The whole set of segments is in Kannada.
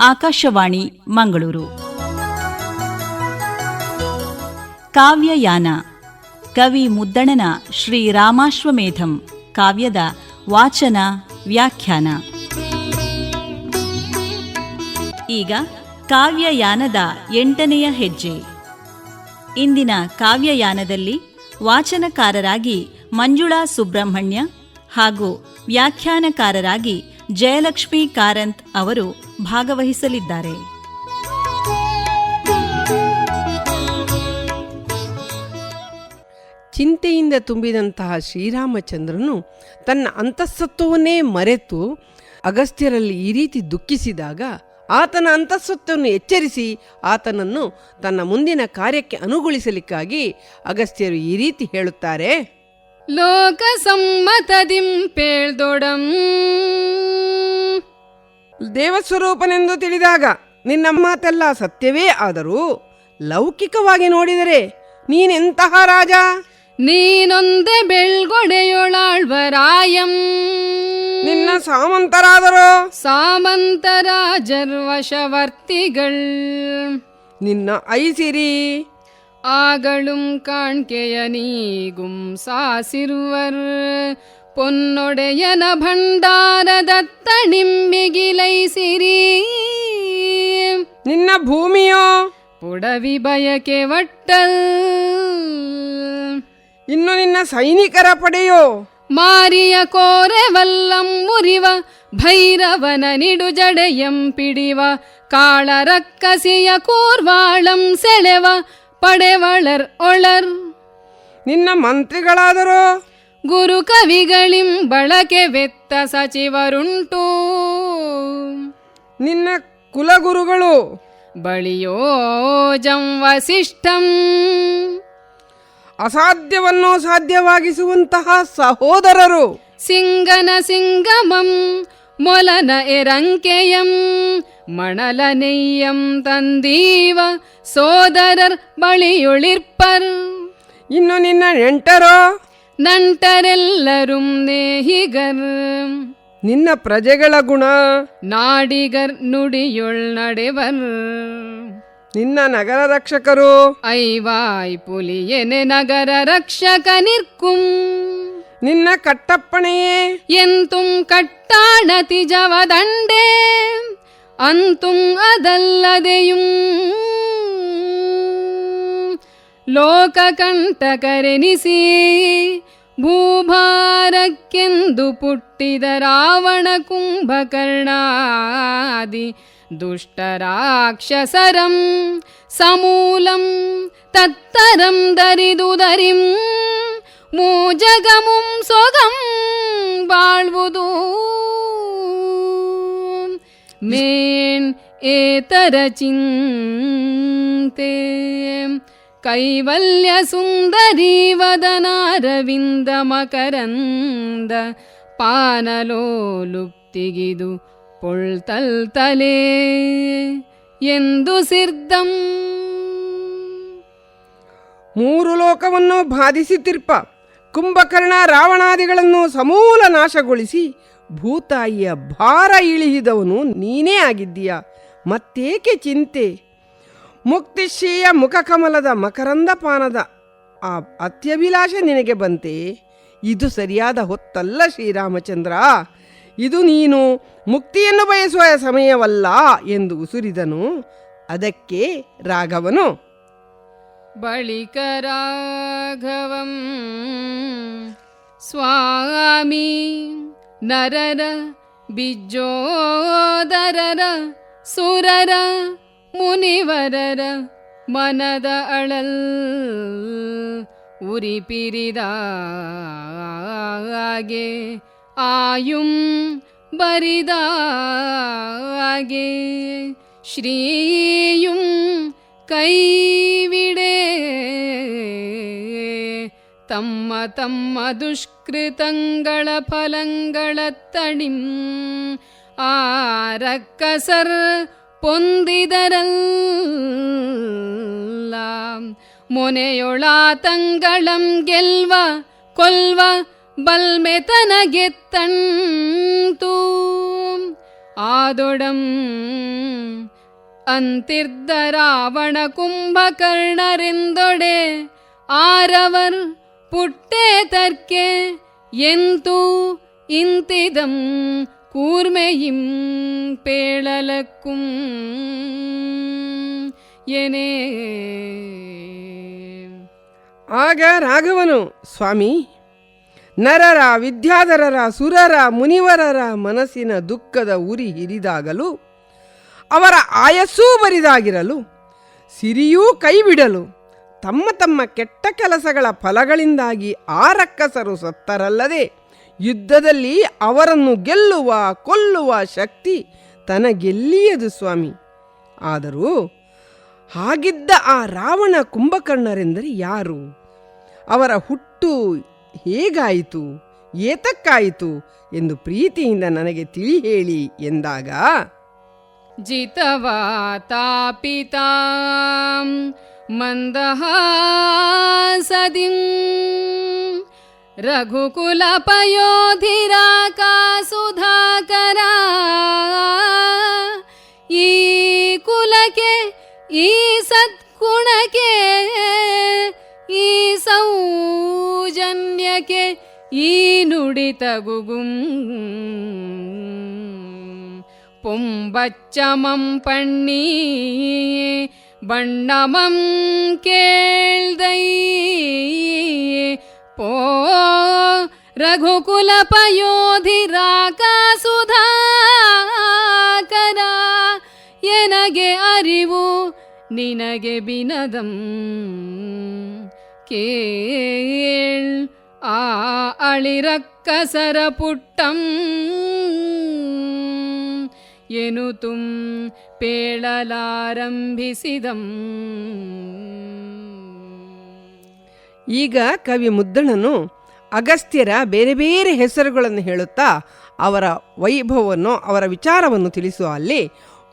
ಆಕಾಶವಾಣಿ ಮಂಗಳೂರು. ಕಾವ್ಯಯಾನ ಕವಿ ಮುದ್ದಣನ ಶ್ರೀರಾಮಾಶ್ವಮೇಧಂ ಕಾವ್ಯದ ವಾಚನ ವ್ಯಾಖ್ಯಾನ. ಈಗ ಕಾವ್ಯಯಾನದ 8ನೆಯ ಹೆಜ್ಜೆ. ಇಂದಿನ ಕಾವ್ಯಯಾನದಲ್ಲಿ ವಾಚನಕಾರರಾಗಿ ಮಂಜುಳಾ ಸುಬ್ರಹ್ಮಣ್ಯ ಹಾಗೂ ವ್ಯಾಖ್ಯಾನಕಾರರಾಗಿ ಜಯಲಕ್ಷ್ಮೀ ಕಾರಂತ್ ಅವರು ಭಾಗವಹಿಸಲಿದ್ದಾರೆ. ಚಿಂತೆಯಿಂದ ತುಂಬಿದಂತಹ ಶ್ರೀರಾಮಚಂದ್ರನು ತನ್ನ ಅಂತಃಸತ್ವವನ್ನೇ ಮರೆತು ಅಗಸ್ತ್ಯರಲ್ಲಿ ಈ ರೀತಿ ದುಃಖಿಸಿದಾಗ ಆತನ ಅಂತಃಸತ್ವವನ್ನು ಎಚ್ಚರಿಸಿ ಆತನನ್ನು ತನ್ನ ಮುಂದಿನ ಕಾರ್ಯಕ್ಕೆ ಅನುಗೊಳಿಸಲಿಕ್ಕಾಗಿ ಅಗಸ್ತ್ಯರು ಈ ರೀತಿ ಹೇಳುತ್ತಾರೆ. ಲೋಕ ಸಮ್ಮತದಿಂ ಪೇಳ್ದೊಡಂ, ದೇವಸ್ವರೂಪನೆಂದು ತಿಳಿದಾಗ ನಿನ್ನ ಮಾತೆಲ್ಲ ಸತ್ಯವೇ ಆದರೂ ಲೌಕಿಕವಾಗಿ ನೋಡಿದರೆ ನೀನೆಂತಹ ರಾಜ? ನೀನೊಂದೆ ಬೆಳ್ಗೊಡೆಯೊಳಾಳ್ವರಾಯಂ, ನಿನ್ನ ಸಾಮಂತರಾದರೋ ಸಾಮಂತರಾಜರ್ವಶವರ್ತಿಗಳ್, ನಿನ್ನ ಐಸಿರಿ ಆകളും ಕಾಣ್ಕೆಯ ನೀಗುಂ ಸಾಸಿರುವರ್, ಪೊನ್ನೊಡೆಯನ ಭಂಡಾರದತ್ತಣಿಂಬಿಗಿಲೈಸಿರಿ, ನಿನ್ನ ಭೂಮಿಯೋ ಪುಡವಿ ಬಯಕೆ ಒಟ್ಟಲ್, ಇನ್ನು ನಿನ್ನ ಸೈನಿಕರ ಪಡೆಯೋ ಮಾರಿಯ ಕೋರೆವಲ್ಲಂ ಮುರಿವ, ಭೈರವನ ನಿಡು ಜಡೆಯಂ ಪಿಡಿವ, ಕಾಳರಕ್ಕಸಿಯ ಕೂರ್ವಾಳಂ ಸೆಳೆವ, ಪಡೆವಳರ್ ಒಳರ್, ನಿನ್ನ ಮಂತ್ರಿಗಳಾದರೋ ಗುರು ಕವಿಗಳಿಂ ಬಳಕೆ ವೆತ್ತ ಸಚಿವರುಂಟು, ನಿನ್ನ ಕುಲಗುರುಗಳು ಬಳಿಯೋ ಜಂ ವಸಿಷ್ಠಂ, ಅಸಾಧ್ಯವನ್ನು ಸಾಧ್ಯವಾಗಿಸುವಂತಹ ಸಹೋದರರು, ಸಿಂಗನ ಸಿಂಗಮಂ ಮೊಲನ ಎರಂಕೆಯಂ, ಮಣಲ ನೆಯ್ಯಂ ತಂದೀವ ಸೋದರರ್ ಬಳಿಯೊಳಿರ್ಪರ್, ಇನ್ನು ನಿನ್ನ ನೆಂಟರೋ ನಂಟರೆಲ್ಲரும் ನೇಹಿಗರ್, ನಿನ್ನ ಪ್ರಜೆಗಳ ಗುಣ ನಾಡಿಗರ್ ನುಡಿಯೊಳ್ ನಡೆವರ್, ನಿನ್ನ ನಗರ ರಕ್ಷಕರು ಐವಾಯ್ ಪುಲಿಯೆನೆ ನಗರ ರಕ್ಷಕ ನಿರ್ಕುಂ, ನಿನ್ನ ಕಟ್ಟಪ್ಪಣೆಯೇ ಎಂತುಂ ಕಟ್ಟಾಣತಿ ಜವದಂಡೆ, ಅಂತುಂ ಅದಲ್ಲದೆಯುಂ ಲೋಕಕಂಟಕರೆನಿಸಿ, ಭೂಭಾರಕ್ಕೆಂದು ಪುಟ್ಟಿದ ರಾವಣ ಕುಂಭಕರ್ಣಾದಿ ದುಷ್ಟರಾಕ್ಷಸರಂ, ಸಮೂಲಂ ತತ್ತರಂ ದರಿದುದರಿಂ, ಮೂಜಗಮುಂ ಸೊಗಂ ಬಾಳ್ವುದು, ಮೇನ್ ಏತರ ಚಿಂತೆ, ಕೈವಲ್ಯ ಸುಂದರಿ ವದನಾರವಿಂದ ಮಕರಂದ, ಪಾನಲೋಲುಪ್ತಿಗಿದು ಪೊಳ್ತಲ್ತಲೇ ಎಂದು ಸಿರ್ದಂ. ಮೂರು ಲೋಕವನ್ನು ಬಾಧಿಸುತ್ತಿರ್ಪ ಕುಂಭಕರ್ಣ ರಾವಣಾದಿಗಳನ್ನು ಸಮೂಲ ನಾಶಗೊಳಿಸಿ ಭೂತಾಯಿಯ ಭಾರ ಇಳಿಸಿದವನು ನೀನೇ ಆಗಿದ್ದೀಯ, ಮತ್ತೇಕೆ ಚಿಂತೆ? ಮುಕ್ತಿಶ್ರೀಯ ಮುಖಕಮಲದ ಮಕರಂದ ಪಾನದ ಆ ಅತ್ಯಭಿಲಾಷ ನಿನಗೆ ಬಂತೆ? ಇದು ಸರಿಯಾದ ಹೊತ್ತಲ್ಲ ಶ್ರೀರಾಮಚಂದ್ರ, ಇದು ನೀನು ಮುಕ್ತಿಯನ್ನು ಬಯಸುವ ಸಮಯವಲ್ಲ ಎಂದು ಉಸುರಿದನು. ಅದಕ್ಕೆ ರಾಘವನು ಬಳಿಕ ರಾಘವಂ ಸ್ವಾಮಿ ನರರ ಬಿಜ್ಜೋದರರ ಸುರರ ಮುನಿವರರ ಮನದ ಅಳಲ್ ಉರಿಪಿರಿದಾಗೆ, ಆಯುಂ ಬರಿದಾಗೆ, ಶ್ರೀಯುಂ ಕೈವಿಡೆ, ತಮ್ಮ ತಮ್ಮ ದುಷ್ಕೃತಂಗಳ ಫಲಂಗಳ ತಣಿಂ, ಆರಕ್ಕಸರ್ ಪೊಂದಿದರಲ್ಲ, ಮೊನೆಯೊಳಾತಂಗಳಂ ಗೆಲ್ವ ಕೊಲ್ವ ಬಲ್ಮೆತನ ಗೆತ್ತಂತು, ಆದೊಡಂ ಅಂತಿರ್ದ ರಾವಣ ಕುಂಭಕರ್ಣರೆಂದೊಡೆ ಆರವರ್ ಪುಟ್ಟೆ ತರ್ಕೆ ಎಂತೂ ಇಂತಿದಂ ಕೂರ್ಮೆಯಿಂ ಪೇಳಲಕ್ಕುಂ ಎನೇ. ಆಗ ರಾಘವನು, ಸ್ವಾಮಿ, ನರರ, ವಿದ್ಯಾಧರರ, ಸುರರ, ಮುನಿವರರ ಮನಸ್ಸಿನ ದುಃಖದ ಉರಿ ಹಿರಿದಾಗಲು, ಅವರ ಆಯಸ್ಸೂ ಬರಿದಾಗಿರಲು, ಸಿರಿಯೂ ಕೈಬಿಡಲು, ತಮ್ಮ ತಮ್ಮ ಕೆಟ್ಟ ಕೆಲಸಗಳ ಫಲಗಳಿಂದಾಗಿ ಆ ರಕ್ಕಸರು ಸತ್ತರಲ್ಲದೆ ಯುದ್ಧದಲ್ಲಿ ಅವರನ್ನು ಗೆಲ್ಲುವ ಕೊಲ್ಲುವ ಶಕ್ತಿ ತನಗೆಲ್ಲಿಯದು ಸ್ವಾಮಿ. ಆದರೂ ಹಾಗಿದ್ದ ಆ ರಾವಣ ಕುಂಭಕರ್ಣರೆಂದರೆ ಯಾರು? ಅವರ ಹುಟ್ಟು ಹೇಗಾಯಿತು, ಏತಕ್ಕಾಯಿತು ಎಂದು ಪ್ರೀತಿಯಿಂದ ನನಗೆ ತಿಳಿ ಹೇಳಿ ಎಂದಾಗ, ಜಿತವಾತಾಪಿತಾಂ ಮಂದಹಾಸದಿಂ ರಘುಕುಲಪಯೋಧಿರಾಕಾಸುಧಾಕರ ಈ ಕುಲಕ್ಕೆ ಈ ಸದ್ಗುಣಕ್ಕೆ ಈ ಸೌಜನ್ಯಕ್ಕೆ ಈ ನುಡಿತಗುಗುಂ ಪೊಂಬಚ್ಚಮಂ ಪಣ್ಣಿ ಬಣ್ಣಮಂ ಕೇಳ್ದೈ ಪೋ ರಘುಕುಲಪಯೋಧಿರಾಕಾಸುಧಾಕರ ಎನಗೆ ಅರಿವು ನಿನಗೆ ಬಿನದಂ ಕೇಳ್ ಆ ಅಳಿರಕ್ಕಸರ ಪುಟ್ಟಂ ಎನುತುಂ ಪೇಳಲಾರಂಭಿಸಿದಂ. ಈಗ ಕವಿ ಮುದ್ದಣನು ಅಗಸ್ತ್ಯರ ಬೇರೆ ಬೇರೆ ಹೆಸರುಗಳನ್ನು ಹೇಳುತ್ತಾ ಅವರ ವೈಭವವನ್ನು, ಅವರ ವಿಚಾರವನ್ನು ತಿಳಿಸುವ ಅಲ್ಲಿ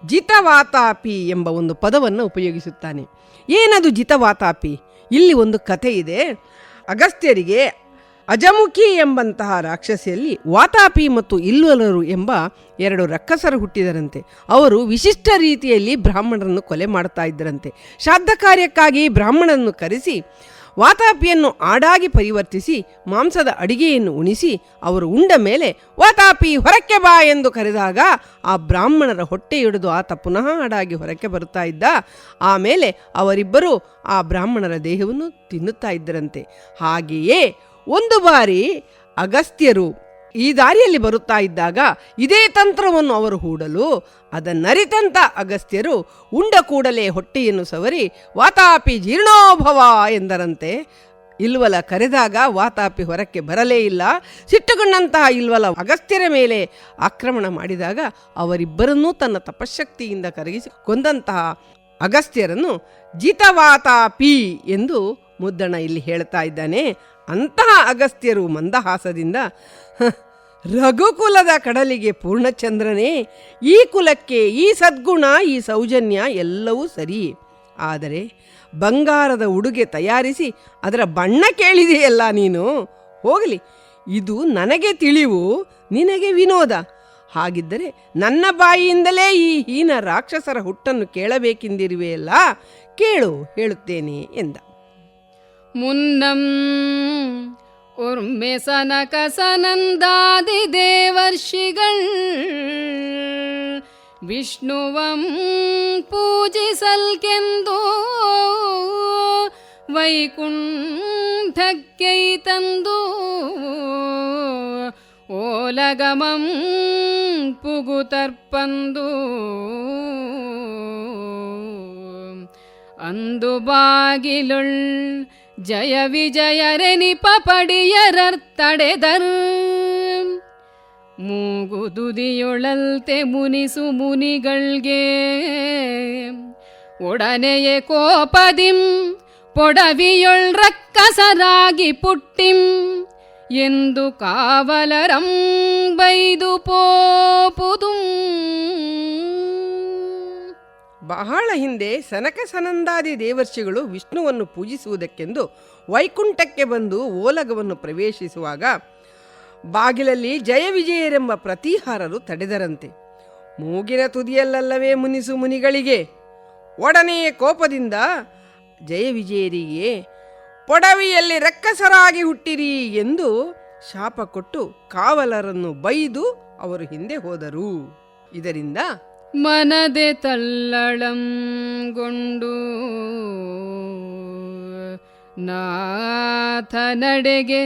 ಜಿತವಾತಾಪಿ ಎಂಬ ಒಂದು ಪದವನ್ನು ಉಪಯೋಗಿಸುತ್ತಾನೆ. ಏನದು ಜಿತವಾತಾಪಿ? ಇಲ್ಲಿ ಒಂದು ಕಥೆ ಇದೆ. ಅಗಸ್ತ್ಯರಿಗೆ ಅಜಮುಖಿ ಎಂಬಂತಹ ರಾಕ್ಷಸಿಯಲ್ಲಿ ವಾತಾಪಿ ಮತ್ತು ಇಲ್ವಲರು ಎಂಬ 2 ರಕ್ಕಸರು ಹುಟ್ಟಿದರಂತೆ. ಅವರು ವಿಶಿಷ್ಟ ರೀತಿಯಲ್ಲಿ ಬ್ರಾಹ್ಮಣರನ್ನು ಕೊಲೆ ಮಾಡ್ತಾ ಇದ್ದರಂತೆ. ಶ್ರಾದ್ದ ಕಾರ್ಯಕ್ಕಾಗಿ ಬ್ರಾಹ್ಮಣರನ್ನು ಕರೆಸಿ ವಾತಾಪಿಯನ್ನು ಆಡಾಗಿ ಪರಿವರ್ತಿಸಿ ಮಾಂಸದ ಅಡಿಗೆಯನ್ನು ಉಣಿಸಿ ಅವರು ಉಂಡ ಮೇಲೆ ವಾತಾಪಿ ಹೊರಕ್ಕೆ ಬಾ ಎಂದು ಕರೆದಾಗ ಆ ಬ್ರಾಹ್ಮಣರ ಹೊಟ್ಟೆಯೊಡೆದು ಆತ ಪುನಃ ಆಡಾಗಿ ಹೊರಕ್ಕೆ ಬರುತ್ತಾ ಇದ್ದ. ಆಮೇಲೆ ಅವರಿಬ್ಬರು ಆ ಬ್ರಾಹ್ಮಣರ ದೇಹವನ್ನು ತಿನ್ನುತ್ತಾ ಇದ್ದರಂತೆ. ಹಾಗೆಯೇ ಒಂದು ಬಾರಿ ಅಗಸ್ತ್ಯರು ಈ ದಾರಿಯಲ್ಲಿ ಬರುತ್ತಾ ಇದ್ದಾಗ ಇದೇ ತಂತ್ರವನ್ನು ಅವರು ಹೂಡಲು ಅದನ್ನರಿತಂತ ಅಗಸ್ತ್ಯರು ಉಂಡ ಕೂಡಲೇ ಹೊಟ್ಟೆಯನ್ನು ಸವರಿ ವಾತಾಪಿ ಜೀರ್ಣೋಭವ ಎಂದರಂತೆ. ಇಲ್ವಲ ಕರೆದಾಗ ವಾತಾಪಿ ಹೊರಕ್ಕೆ ಬರಲೇ ಇಲ್ಲ. ಸಿಟ್ಟುಗೊಂಡಂತಹ ಇಲ್ವಲ ಅಗಸ್ತ್ಯರ ಮೇಲೆ ಆಕ್ರಮಣ ಮಾಡಿದಾಗ ಅವರಿಬ್ಬರನ್ನೂ ತನ್ನ ತಪಶಕ್ತಿಯಿಂದ ಕರಗಿಸಿ ಕೊಂದಂತಹ ಅಗಸ್ತ್ಯರನ್ನು ಜಿತವಾತಾಪಿ ಎಂದು ಮುದ್ದಣ ಇಲ್ಲಿ ಹೇಳ್ತಾ ಇದ್ದಾನೆ. ಅಂತಹ ಅಗಸ್ತ್ಯರು ಮಂದಹಾಸದಿಂದ, ರಘುಕುಲದ ಕಡಲಿಗೆ ಪೂರ್ಣಚಂದ್ರನೇ, ಈ ಕುಲಕ್ಕೆ ಈ ಸದ್ಗುಣ ಈ ಸೌಜನ್ಯ ಎಲ್ಲವೂ ಸರಿ. ಆದರೆ ಬಂಗಾರದ ಉಡುಗೆ ತಯಾರಿಸಿ ಅದರ ಬಣ್ಣ ಕೇಳಿದೆಯಲ್ಲ ನೀನು, ಹೋಗಲಿ, ಇದು ನನಗೆ ತಿಳಿವು, ನಿನಗೆ ವಿನೋದ. ಹಾಗಿದ್ದರೆ ನನ್ನ ಬಾಯಿಯಿಂದಲೇ ಈ ಹೀನ ರಾಕ್ಷಸರ ಹುಟ್ಟನ್ನು ಕೇಳಬೇಕೆಂದಿರುವೆಯಲ್ಲ, ಕೇಳು, ಹೇಳುತ್ತೇನೆ ಎಂದ. ಮುನ್ನಂ ಉರ್ಮೆ ಸನಕ ಸನಂದಾದಿ ದೇವರ್ಷಿಗಳ್ ವಿಷ್ಣುವಂ ಪೂಜಿಸಲ್ಕೆಂದು ವೈಕುಂಠಕ್ಕೈ ತಂದು ಓಲಗಮಂ ಪುಗುತರ್ಪಂದು ಅಂದು ಬಾಗಿಲುಳ್ ಜಯ ವಿಜಯರೆನಿಪ ಪಡಿಯರರ್ತಡೆದರ್ ಮೂಗುದುದಿಯೊಳಲ್ತೆ ಮುನಿಸು ಮುನಿಗಳ್ಗೆ ಒಡನೆಯೇ ಕೋಪದಿಂ ಪೊಡವಿಯೊಳ್ ರಕ್ಕಸರಾಗಿ ಪುಟ್ಟಿಂ ಎಂದು ಕಾವಲರಂ ಬೈದು ಪೋಪುದುಂ. ಬಹಳ ಹಿಂದೆ ಸನಕ ಸನಂದಾದಿ ದೇವರ್ಷಿಗಳು ವಿಷ್ಣುವನ್ನು ಪೂಜಿಸುವುದಕ್ಕೆಂದು ವೈಕುಂಠಕ್ಕೆ ಬಂದು ಓಲಗವನ್ನು ಪ್ರವೇಶಿಸುವಾಗ ಬಾಗಿಲಲ್ಲಿ ಜಯ ವಿಜಯರೆಂಬ ಪ್ರತಿಹಾರರು ತಡೆದರಂತೆ. ಮೂಗಿನ ತುದಿಯಲ್ಲವೇ ಮುನಿಸು ಮುನಿಗಳಿಗೆ. ಒಡನೆಯೇ ಕೋಪದಿಂದ ಜಯವಿಜಯರಿಗೆ ಪೊಡವಿಯಲ್ಲಿ ರಕ್ಕಸರಾಗಿ ಹುಟ್ಟಿರಿ ಎಂದು ಶಾಪ ಕೊಟ್ಟು ಕಾವಲರನ್ನು ಬೈದು ಅವರು ಹಿಂದೆ ಹೋದರು. ಇದರಿಂದ ಮನದೆ ತಲ್ಲಳಂಗೊಂಡು ನಾಥ ನಡೆಗೆ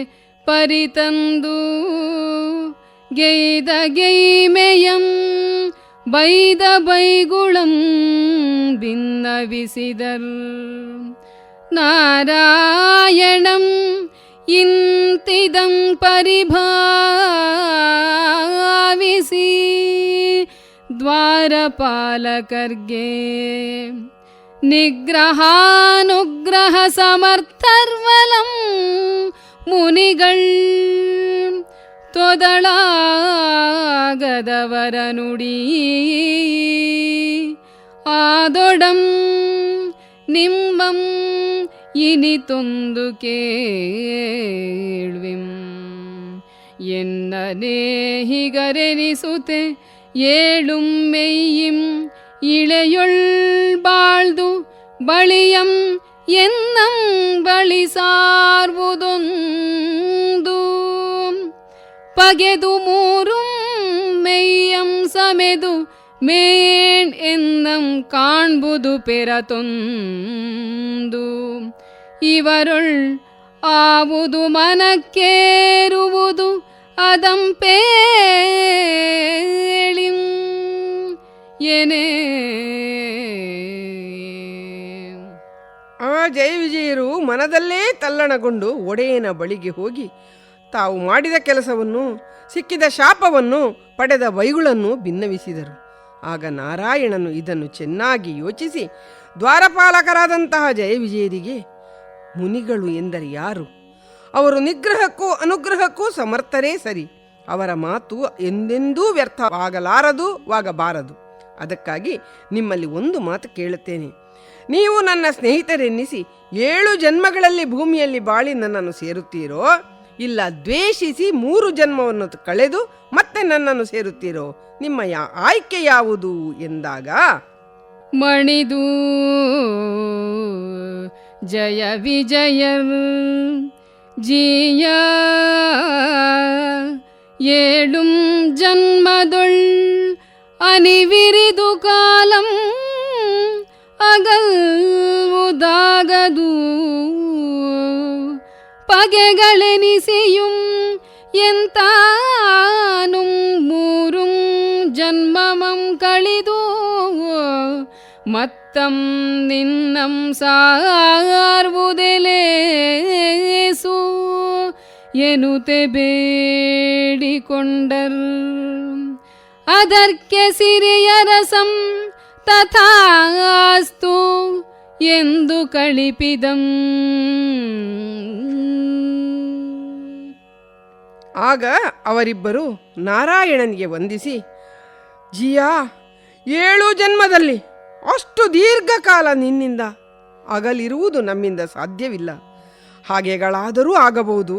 ಪರಿತಂದು ಗೆಯ್ದ ಗೆಯ್ಮೆಯಂ ಬೈದ ಬೈಗುಳಂ ಭಿನ್ನವಿಸಿದರ್. ನಾರಾಯಣಂ ಇಂತಿದಂ ಪರಿಭಾವಿಸಿ ದ್ವಾರಪಾಲಕರ್ಗೆ ನಿಗ್ರಹಾನುಗ್ರಹ ಸಮರ್ಥರ್ವಲಂ ಮುನಿಗಳ್ ತೊದಳಾಗದವರ ನುಡಿ ಆದೊಡಂ ನಿಮ್ಮಂ ಇನಿತೊಂದು ಕೇಳ್ವಿಂ. ಎನ್ನನೇ ಹಿಗರೆನಿಸುತ್ತೆ ಏಳುಂ ಮೆಯ್ಯಿಂ ಇಳೆಯೊಳ್ ಬಾಳ್ದು ಬಳಿಯಂ ಎನ್ನಂ ಬಳಿ ಸಾರ್ವುದೊಂದು ಪಗೆದು ಮೂರುಂ ಮೆಯ್ಯಂ ಸಮೆದು ಮೇಣ್ ಎನ್ನಂ ಕಾಣ್ಬುದು ಪೆರತೊಂದು. ಇವರೊಳ್ ಆವುದು ಮನಕ್ಕೇರುವುದು ಅದಂಪೇಳಿಂ ಏನೇ. ಆ ಜಯವಿಜಯರು ಮನದಲ್ಲೇ ತಲ್ಲಣಗೊಂಡು ಒಡೆಯನ ಬಳಿಗೆ ಹೋಗಿ ತಾವು ಮಾಡಿದ ಕೆಲಸವನ್ನು, ಸಿಕ್ಕಿದ ಶಾಪವನ್ನು, ಪಡೆದ ಬೈಗುಳನ್ನು ಭಿನ್ನವಿಸಿದರು. ಆಗ ನಾರಾಯಣನು ಇದನ್ನು ಚೆನ್ನಾಗಿ ಯೋಚಿಸಿ ದ್ವಾರಪಾಲಕರಾದಂತಹ ಜಯವಿಜಯರಿಗೆ, ಮುನಿಗಳು ಎಂದರೆ ಯಾರು? ಅವರು ನಿಗ್ರಹಕ್ಕೂ ಅನುಗ್ರಹಕ್ಕೂ ಸಮರ್ಥರೇ ಸರಿ. ಅವರ ಮಾತು ಎಂದೆಂದೂ ವ್ಯರ್ಥವಾಗಬಾರದು. ಅದಕ್ಕಾಗಿ ನಿಮ್ಮಲ್ಲಿ ಒಂದು ಮಾತು ಕೇಳುತ್ತೇನೆ. ನೀವು ನನ್ನ ಸ್ನೇಹಿತರೆನ್ನಿಸಿ 7 ಜನ್ಮಗಳಲ್ಲಿ ಭೂಮಿಯಲ್ಲಿ ಬಾಳಿ ನನ್ನನ್ನು ಸೇರುತ್ತೀರೋ, ಇಲ್ಲ ದ್ವೇಷಿಸಿ 3 ಜನ್ಮವನ್ನು ಕಳೆದು ಮತ್ತೆ ನನ್ನನ್ನು ಸೇರುತ್ತೀರೋ? ನಿಮ್ಮ ಆಯ್ಕೆ ಯಾವುದು ಎಂದಾಗ ಮಣಿದು ಜಯ ವಿಜಯ ಜಿಯ 7 ಜನ್ಮದೊಳ್ ಅನಿವಿರಿದು ಕಾಲಂ ಅಗಲ್ವುದಾಗದು பகைகளெனிசியும் ಎಂತಾನುಂ 3 ಜನ್ಮಮಂ ಕಳಿದು ಮತ್ತಂ ನಿನ್ನಂ ಸಾರ್ವುದೆಲೇಸು ಎನುತೆ ಬೇಡಿಕೊಂಡರ್. ಅದರ್ಕೆ ಸಿರಿಯರಸಂ ತಥಾಸ್ತು ಎಂದು ಕಳಿಪಿದಂ. ಆಗ ಅವರಿಬ್ಬರು ನಾರಾಯಣನಿಗೆ ವಂದಿಸಿ, ಜಿಯಾ, 7 ಜನ್ಮದಲ್ಲಿ ಅಷ್ಟು ದೀರ್ಘಕಾಲ ನಿನ್ನಿಂದ ಅಗಲಿರುವುದು ನಮ್ಮಿಂದ ಸಾಧ್ಯವಿಲ್ಲ. ಹಾಗೆಗಳಾದರೂ ಆಗಬಹುದು.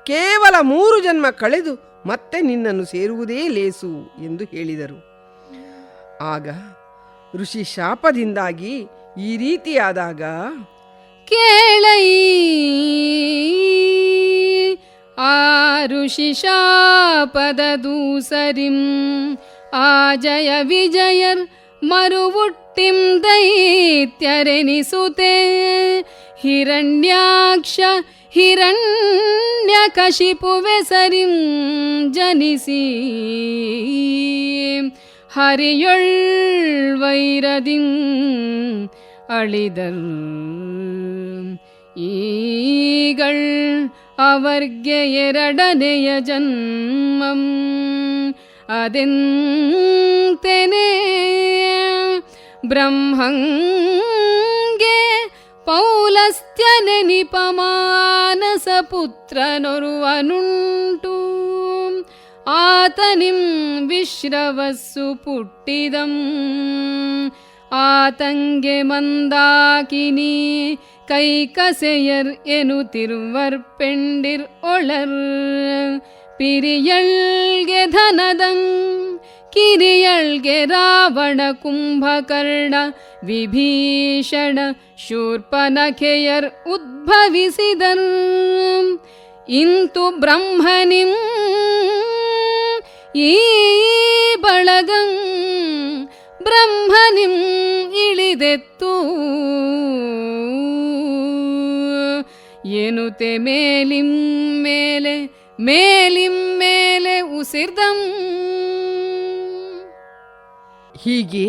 ಕೇವಲ 3 ಜನ್ಮ ಕಳೆದು ಮತ್ತೆ ನಿನ್ನನ್ನು ಸೇರುವುದೇ ಲೇಸು ಎಂದು ಹೇಳಿದರು. ಆಗ ಋಷಿ ಶಾಪದಿಂದಾಗಿ ಈ ರೀತಿಯಾದಾಗ, ಕೇಳೈ ಆ ಋಷಿ ಶಾಪದ ದೂಸರಿಂ ಆ ಜಯ ವಿಜಯರ್ ಮರುವುಟ್ಟಿಂ ದೈತ್ಯರೆನಿಸುತ್ತೆ. ಹಿರಣ್ಯಾಕ್ಷ ಹಿರಣ್ಯಕಶಿಪುವೆಸರಿಂ ಜನಿಸಿ ಹರಿಯೊಳ್ ವೈರದಿಂ ಅಳಿದರ್. ಈಗಳ್ ಅವರ್ಗೆ 2ನೆಯ ಜನ್ಮಂ ಅದೆಂತೆನೆ ಬ್ರಹ್ಮಂಗೆ ಪೌಲಸ್ತ್ಯನೆನಿಪಮಾನಸ ಪುತ್ರನೊರುವನುಂಟು. ಆತನಿಂ ವಿಶ್ರವಸ್ಸು ಪುಟ್ಟಿದಂ. ಆತಂಗೆ ಮಂದಾಕಿನಿ ಕೈಕಸೆಯರ್ ಎನುತಿರುವರ್ ಪೆಂಡಿರ್ ಒಳರ್. ಪಿರಿಯಳ್ಗೆ ಧನದಂ ಕಿರಿಯಳ್ಗೆ ರಾವಣ ಕುಂಭಕರ್ಣ ವಿಭೀಷಣ ಶೂರ್ಪನಖೆಯರ್ ಉದ್ಭವಿಸಿದರ್. ಇಂತು ಬ್ರಹ್ಮನಿಂ ಈ ಬಳಗಂ ಬ್ರಹ್ಮನಿಂ ಇಳಿದೆತ್ತು. ಎನುತೆ ಮೇಲಿಂ ಮೇಲೆ ಮೇಲಿಂ ಮೇಲೆ ಉಸಿರ್ದಂ. ಹೀಗೆ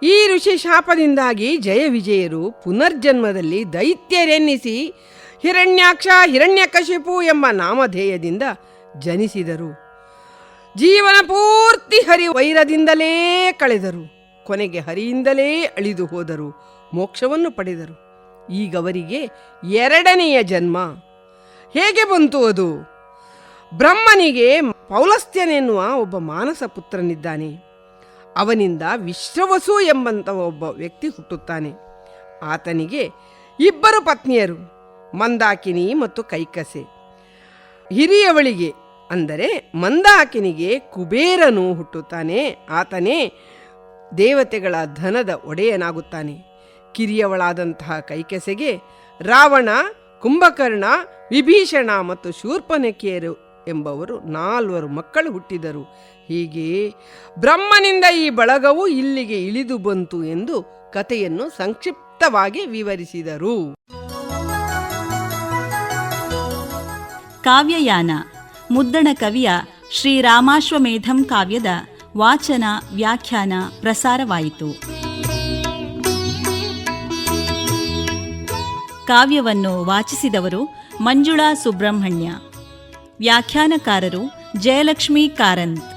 ಈ ಋಷಿ ಶಾಪದಿಂದಾಗಿ ಜಯ ವಿಜಯರು ಪುನರ್ಜನ್ಮದಲ್ಲಿ ದೈತ್ಯರೆನ್ನಿಸಿ ಹಿರಣ್ಯಾಕ್ಷ ಹಿರಣ್ಯಕಶಿಪು ಎಂಬ ನಾಮಧೇಯದಿಂದ ಜನಿಸಿದರು. ಜೀವನ ಪೂರ್ತಿ ಹರಿ ವೈರದಿಂದಲೇ ಕಳೆದರು. ಕೊನೆಗೆ ಹರಿಯಿಂದಲೇ ಅಳಿದು ಹೋದರು, ಮೋಕ್ಷವನ್ನು ಪಡೆದರು. ಈಗವರಿಗೆ ಎರಡನೆಯ ಜನ್ಮ ಹೇಗೆ ಬಂತು? ಅದು ಬ್ರಹ್ಮನಿಗೆ ಪೌಲಸ್ತ್ಯನೆನ್ನುವ ಒಬ್ಬ ಮಾನಸ ಪುತ್ರನಿದ್ದಾನೆ. ಅವನಿಂದ ವಿಶ್ರವಸು ಎಂಬಂತ ಒಬ್ಬ ವ್ಯಕ್ತಿ ಹುಟ್ಟುತ್ತಾನೆ. ಆತನಿಗೆ ಇಬ್ಬರು ಪತ್ನಿಯರು, ಮಂದಾಕಿನಿ ಮತ್ತು ಕೈಕಸೆ. ಹಿರಿಯವಳಿಗೆ ಅಂದರೆ ಮಂದಾಕಿನಿಗೆ ಕುಬೇರನು ಹುಟ್ಟುತ್ತಾನೆ. ಆತನೇ ದೇವತೆಗಳ ಧನದ ಒಡೆಯನಾಗುತ್ತಾನೆ. ಕಿರಿಯವಳಾದಂತಹ ಕೈಕೆಸೆಗೆ ರಾವಣ, ಕುಂಭಕರ್ಣ, ವಿಭೀಷಣ ಮತ್ತು ಶೂರ್ಪನಖಿಯರು ಎಂಬವರು 4 ಮಕ್ಕಳು ಹುಟ್ಟಿದರು. ಹೀಗೆ ಬ್ರಹ್ಮನಿಂದ ಈ ಬಳಗವು ಇಲ್ಲಿಗೆ ಇಳಿದು ಬಂತು ಎಂದು ಕಥೆಯನ್ನು ಸಂಕ್ಷಿಪ್ತವಾಗಿ ವಿವರಿಸಿದರು. ಕಾವ್ಯಯಾನ ಮುದ್ದಣ ಕವಿಯ ಶ್ರೀರಾಮಾಶ್ವಮೇಧಂ ಕಾವ್ಯದ ವಾಚನ ವ್ಯಾಖ್ಯಾನ ಪ್ರಸಾರವಾಯಿತು. ಕಾವ್ಯವನ್ನು ವಾಚಿಸಿದವರು ಮಂಜುಳಾ ಸುಬ್ರಹ್ಮಣ್ಯ. ವ್ಯಾಖ್ಯಾನಕಾರರು ಜಯಲಕ್ಷ್ಮೀ ಕಾರಂತ್.